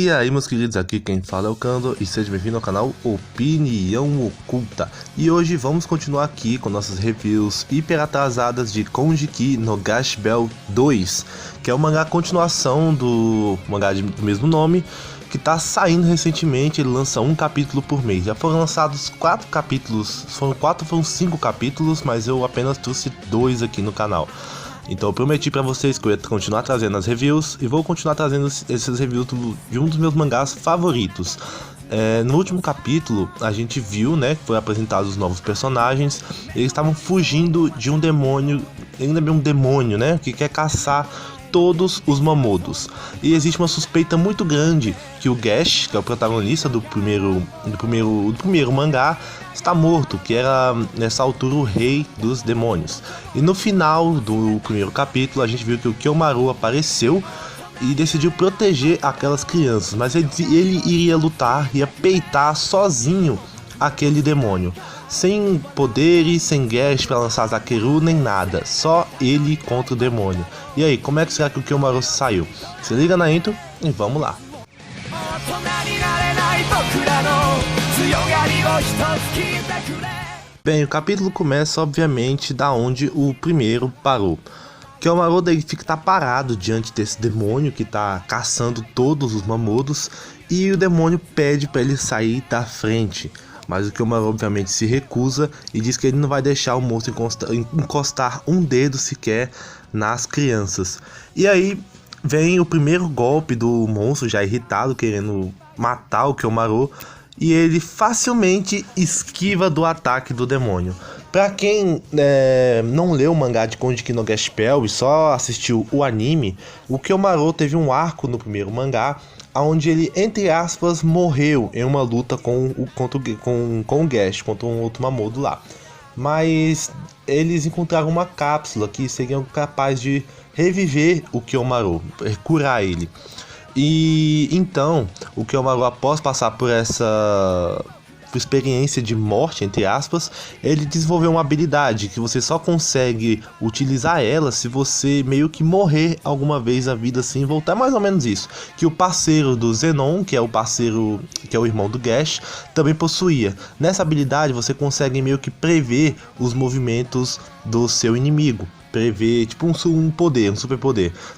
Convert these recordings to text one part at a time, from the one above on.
E aí, meus queridos, aqui quem fala é o Kando e seja bem-vindo ao canal Opinião Oculta. E hoje vamos continuar aqui com nossas reviews hiper atrasadas de Konjiki no Gash Bell 2, que é o mangá continuação do mangá do mesmo nome, que tá saindo recentemente. Ele lança um capítulo por mês. Já foram lançados 4 capítulos, foram 5 capítulos, mas eu apenas trouxe 2 aqui no canal. Então eu prometi pra vocês que eu ia continuar trazendo as reviews e vou continuar trazendo esses reviews de um dos meus mangás favoritos. No último capítulo a gente viu, né, que foram apresentados os novos personagens. Eles estavam fugindo de um demônio, ainda bem um demônio, né, que quer caçar todos os Mamodos. E existe uma suspeita muito grande que o Gash, que é o protagonista do primeiro mangá, está morto, que era nessa altura o rei dos demônios. E no final do primeiro capítulo a gente viu que o Kyomaru apareceu e decidiu proteger aquelas crianças, mas ele iria lutar, ia peitar sozinho aquele demônio, sem poderes, sem Gash para lançar Zakeru nem nada, só ele contra o demônio. E aí, como é que será que o Kyomaru saiu? Se liga na intro e vamos lá. Bem, o capítulo começa obviamente da onde o primeiro parou. Kyomaru tá parado diante desse demônio que tá caçando todos os Mamodos e o demônio pede para ele sair da frente. Mas o Kyomaru obviamente se recusa e diz que ele não vai deixar o monstro encostar um dedo sequer nas crianças. E aí vem o primeiro golpe do monstro, já irritado, querendo matar o Kyomaru, e ele facilmente esquiva do ataque do demônio. Pra quem não leu o mangá de Konjiki no Gash Bell e só assistiu o anime, o Kyomaru teve um arco no primeiro mangá onde ele, entre aspas, morreu em uma luta com o Gash, contra um outro Mamodo lá. Mas eles encontraram uma cápsula que seriam capazes de reviver o Kyomaru, curar ele. E então, o Kyomaru, após passar por essa experiência de morte, entre aspas, ele desenvolveu uma habilidade que você só consegue utilizar ela se você meio que morrer alguma vez na vida, assim, voltar. Mais ou menos isso que o parceiro do Zenon, que é o irmão do Gash, também possuía. Nessa habilidade você consegue meio que prever os movimentos do seu inimigo, prever tipo um superpoder.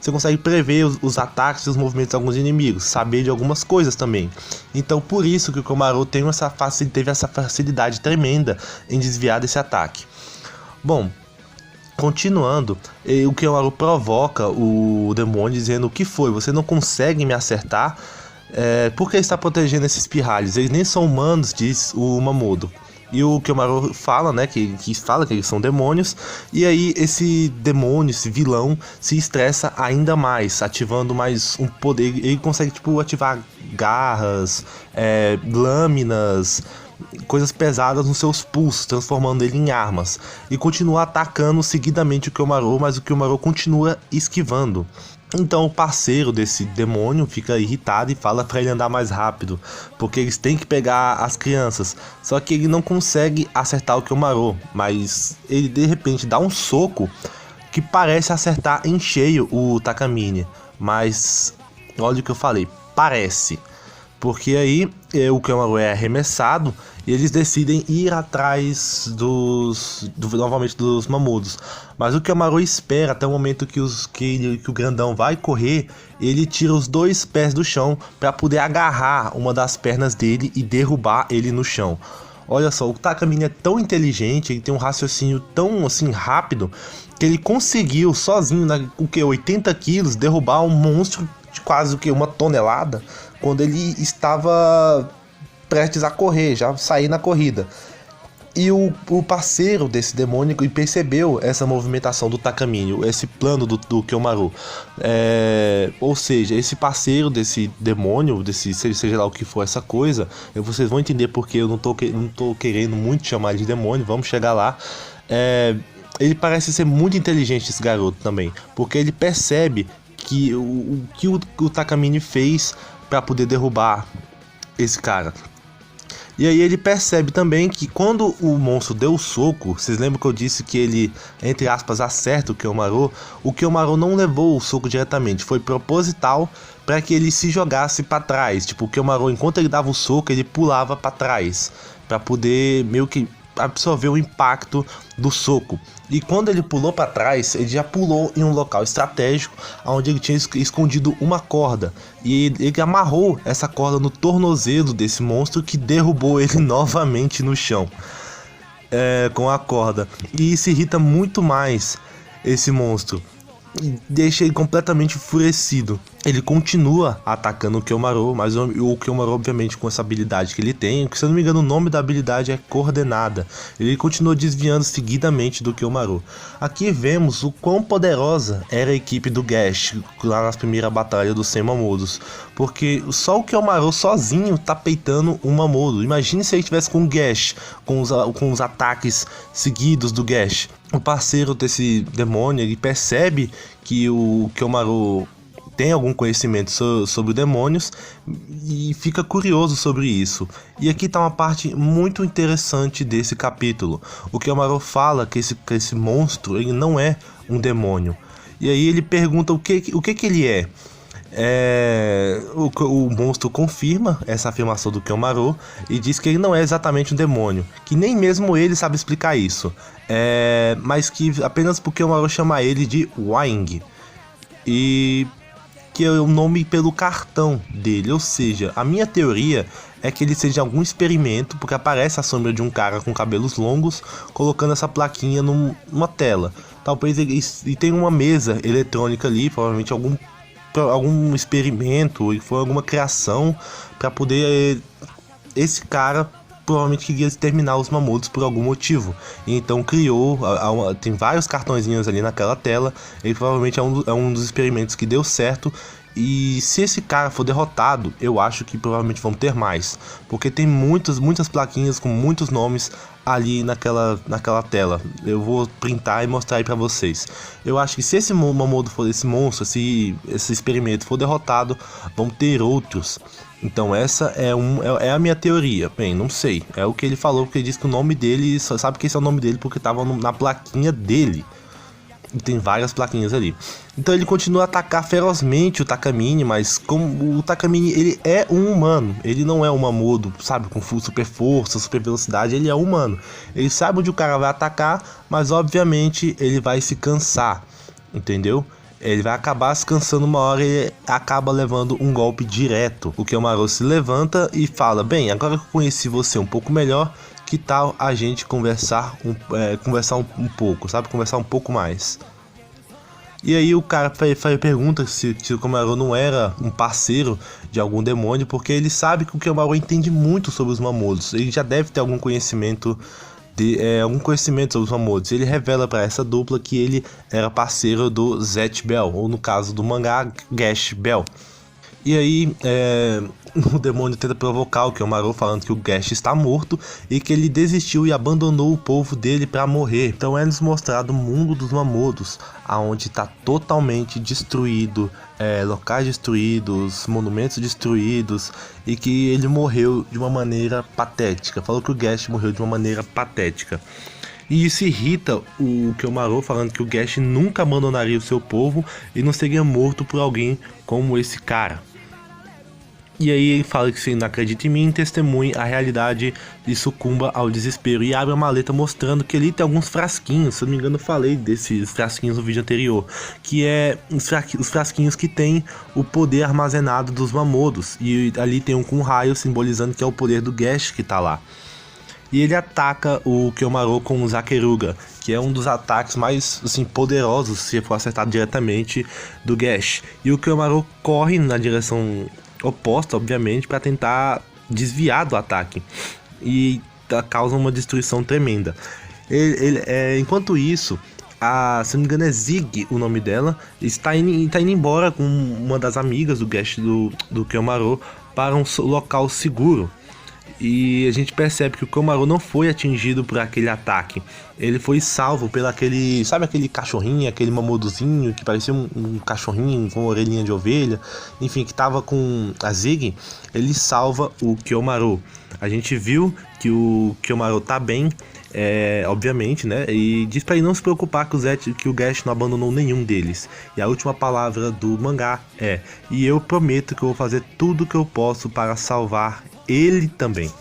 Você consegue prever os ataques e os movimentos de alguns inimigos, saber de algumas coisas também. Então por isso que o Kyomaru teve essa facilidade tremenda em desviar desse ataque. Bom, continuando, o Kyomaru provoca o demônio dizendo: o que foi? Você não consegue me acertar? Por que está protegendo esses pirralhos? Eles nem são humanos, diz o Mamodo. E o Kyomaru fala, né, que eles são demônios. E aí esse demônio, esse vilão, se estressa ainda mais, ativando mais um poder. Ele consegue tipo ativar garras, lâminas, coisas pesadas nos seus pulsos, transformando ele em armas. E continua atacando seguidamente o Kyomaru, mas o Kyomaru continua esquivando. Então o parceiro desse demônio fica irritado e fala para ele andar mais rápido, porque eles têm que pegar as crianças. Só que ele não consegue acertar o Kyomaru, mas ele de repente dá um soco que parece acertar em cheio o Takamine. Mas olha o que eu falei, parece. Porque aí o Kyomaru é arremessado e eles decidem ir atrás novamente dos Mamodos. Mas o Kyomaru espera até o momento que o grandão vai correr. Ele tira os 2 pés do chão para poder agarrar uma das pernas dele e derrubar ele no chão. Olha só, o Takamine é tão inteligente, ele tem um raciocínio tão assim rápido, que ele conseguiu sozinho, 80 quilos, derrubar um monstro de quase 1 tonelada, quando ele estava prestes a correr, já sair na corrida. E o parceiro desse demônio percebeu essa movimentação do Takamine, esse plano do Kyomaru. Ou seja, esse parceiro desse demônio, seja lá o que for essa coisa, vocês vão entender porque eu não tô querendo muito chamar de demônio, vamos chegar lá. Ele parece ser muito inteligente, esse garoto também, porque ele percebe que o Takamine fez para poder derrubar esse cara. E aí ele percebe também que quando o monstro deu o soco, vocês lembram que eu disse que ele, entre aspas, acerta o Kyomaru não levou o soco diretamente, foi proposital para que ele se jogasse para trás. Tipo, o Kyomaru, enquanto ele dava o soco, ele pulava para trás, para poder meio que absorver o impacto do soco. E quando ele pulou para trás, ele já pulou em um local estratégico onde ele tinha escondido uma corda, e ele amarrou essa corda no tornozelo desse monstro, que derrubou ele novamente no chão com a corda. E isso irrita muito mais esse monstro, deixa ele completamente enfurecido. Ele continua atacando o Kyomaru, mas o Kyomaru, obviamente, com essa habilidade que ele tem, que se eu não me engano o nome da habilidade é Coordenada, ele continua desviando seguidamente do Kyomaru. Aqui vemos o quão poderosa era a equipe do Gash lá na primeira batalha dos 100 Mamodos, porque só o Kyomaru sozinho tá peitando um Mamodo. Imagine se ele tivesse com o Gash, com os ataques seguidos do Gash. O parceiro desse demônio, ele percebe que o Kyomaru tem algum conhecimento sobre demônios e fica curioso sobre isso. E aqui está uma parte muito interessante desse capítulo. O Kyomaru fala que esse monstro, ele não é um demônio. E aí ele pergunta o que ele é. O monstro confirma essa afirmação do Kyomaru e diz que ele não é exatamente um demônio, que nem mesmo ele sabe explicar isso, mas que apenas porque o Kyomaru chama ele de Wang, e que é o nome pelo cartão dele. Ou seja, a minha teoria é que ele seja algum experimento, porque aparece a sombra de um cara com cabelos longos colocando essa plaquinha numa tela. Talvez ele tenha uma mesa eletrônica ali, provavelmente algum experimento, foi alguma criação para poder esse cara provavelmente queria exterminar os Mamodos por algum motivo, e então criou, tem vários cartõezinhos ali naquela tela. Ele provavelmente é um dos experimentos que deu certo. E se esse cara for derrotado, eu acho que provavelmente vão ter mais, porque tem muitas plaquinhas com muitos nomes ali naquela tela. Eu vou printar e mostrar aí pra vocês. Eu acho que se esse Mamodo for, esse monstro, esse experimento for derrotado, vão ter outros. Então essa é a minha teoria. Bem, não sei, é o que ele falou, porque ele disse que o nome dele, só sabe que esse é o nome dele porque tava na plaquinha dele. E tem várias plaquinhas ali. Então ele continua a atacar ferozmente o Takamine, mas como o Takamine, ele é um humano, ele não é um Mamodo, sabe, com super força, super velocidade. Ele é humano, ele sabe onde o cara vai atacar, mas obviamente ele vai se cansar, entendeu? Ele vai acabar se cansando uma hora e acaba levando um golpe direto. O Kyomaru se levanta e fala: bem, agora que eu conheci você um pouco melhor, que tal a gente conversar um pouco, sabe? Conversar um pouco mais. E aí o cara pergunta se o Kyomaru não era um parceiro de algum demônio, porque ele sabe que o Kyomaru entende muito sobre os Mamodos. Ele já deve ter algum conhecimento sobre os Mamodos. Ele revela para essa dupla que ele era parceiro do Zatch Bell, ou no caso do mangá, Gash Bell. E aí o demônio tenta provocar o Kyomaru, falando que o Gash está morto e que ele desistiu e abandonou o povo dele para morrer. Então é nos mostrado o mundo dos Mamodos, aonde está totalmente destruído, locais destruídos, monumentos destruídos, e que ele morreu de uma maneira patética. Falou que o Gash morreu de uma maneira patética. E isso irrita o Kyomaru, falando que o Gash nunca abandonaria o seu povo e não seria morto por alguém como esse cara. E aí ele fala que se não acredita em mim, testemunhe a realidade e sucumba ao desespero. E abre a maleta mostrando que ali tem alguns frasquinhos. Se eu não me engano eu falei desses frasquinhos no vídeo anterior, que é os frasquinhos que tem o poder armazenado dos Mamodos. E ali tem um com raio, simbolizando que é o poder do Gash que tá lá. E ele ataca o Kyomaru com o Zakeruga, que é um dos ataques mais assim, poderosos, se for acertado diretamente, do Gash. E o Kyomaru corre na direção oposta, obviamente, para tentar desviar do ataque, e causa uma destruição tremenda. Enquanto isso, se não me engano é Zig o nome dela, está indo embora com uma das amigas do Gash do Kyomaru para um local seguro. e a gente percebe que o Komaru não foi atingido por aquele ataque. Ele foi salvo pelo aquele, sabe aquele cachorrinho, aquele mamodozinho que parecia um cachorrinho com orelhinha de ovelha, enfim, que tava com a Ziggy. Ele salva o Kyomaru. A gente viu que o Kyomaru tá bem, obviamente, né? E diz pra ele não se preocupar que o Gash não abandonou nenhum deles. E a última palavra do mangá é: e eu prometo que eu vou fazer tudo o que eu posso para salvar ele também.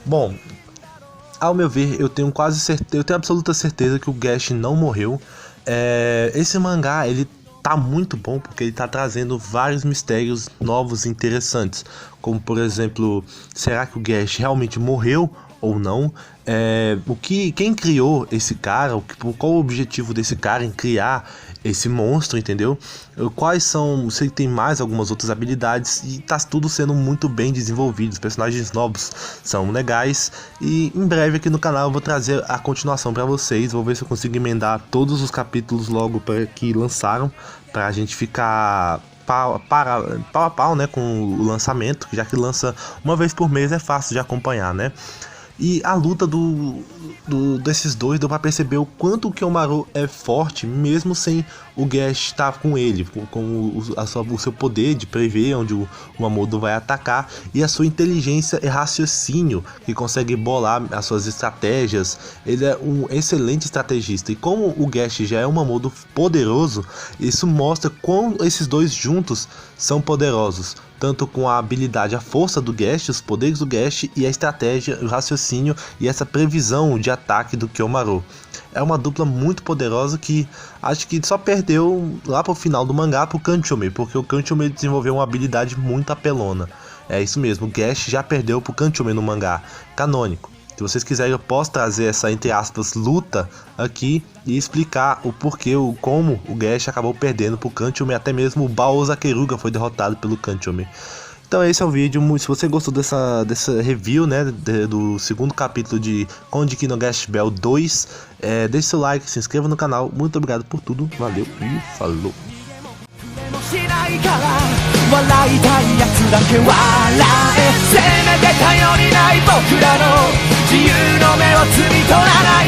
Bom, ao meu ver, eu tenho absoluta certeza que o Gash não morreu. Esse mangá, ele tá muito bom porque ele tá trazendo vários mistérios novos e interessantes, como por exemplo, será que o Gash realmente morreu ou não? Quem criou esse cara? Qual o objetivo desse cara em criar esse monstro, entendeu? Quais são, se ele tem mais algumas outras habilidades, e tá tudo sendo muito bem desenvolvido. Os personagens novos são legais, e em breve aqui no canal eu vou trazer a continuação pra vocês. Vou ver se eu consigo emendar todos os capítulos logo que lançaram, pra gente ficar pau a pau, né, com o lançamento, já que lança uma vez por mês, é fácil de acompanhar, né? E a luta desses dois deu pra perceber o quanto o Kyomaru é forte, mesmo sem o Gash estar com ele, com o seu poder de prever onde o Mamoru vai atacar, e a sua inteligência e raciocínio, que consegue bolar as suas estratégias. Ele é um excelente estrategista, e como o Gash já é um Mamoru poderoso, isso mostra como esses dois juntos são poderosos, tanto com a habilidade, a força do Gash, os poderes do Gash, e a estratégia, o raciocínio e essa previsão de ataque do Kyomaru. É uma dupla muito poderosa que acho que só perdeu lá pro final do mangá pro Kanchome, porque o Kanchome desenvolveu uma habilidade muito apelona. É isso mesmo, o Gash já perdeu pro Kanchome no mangá canônico. Se vocês quiserem, eu posso trazer essa, entre aspas, luta aqui e explicar o porquê, como o Gash acabou perdendo pro Kanchome, até mesmo o Baozakeruga foi derrotado pelo Kanchome. Então esse é o vídeo. Se você gostou dessa review, né, do segundo capítulo de Konjiki no Gash Bell 2, deixe seu like, se inscreva no canal. Muito obrigado por tudo, valeu e falou! 笑いたいやつだけ笑えせめて頼りない僕らの自由の目を摘み取らない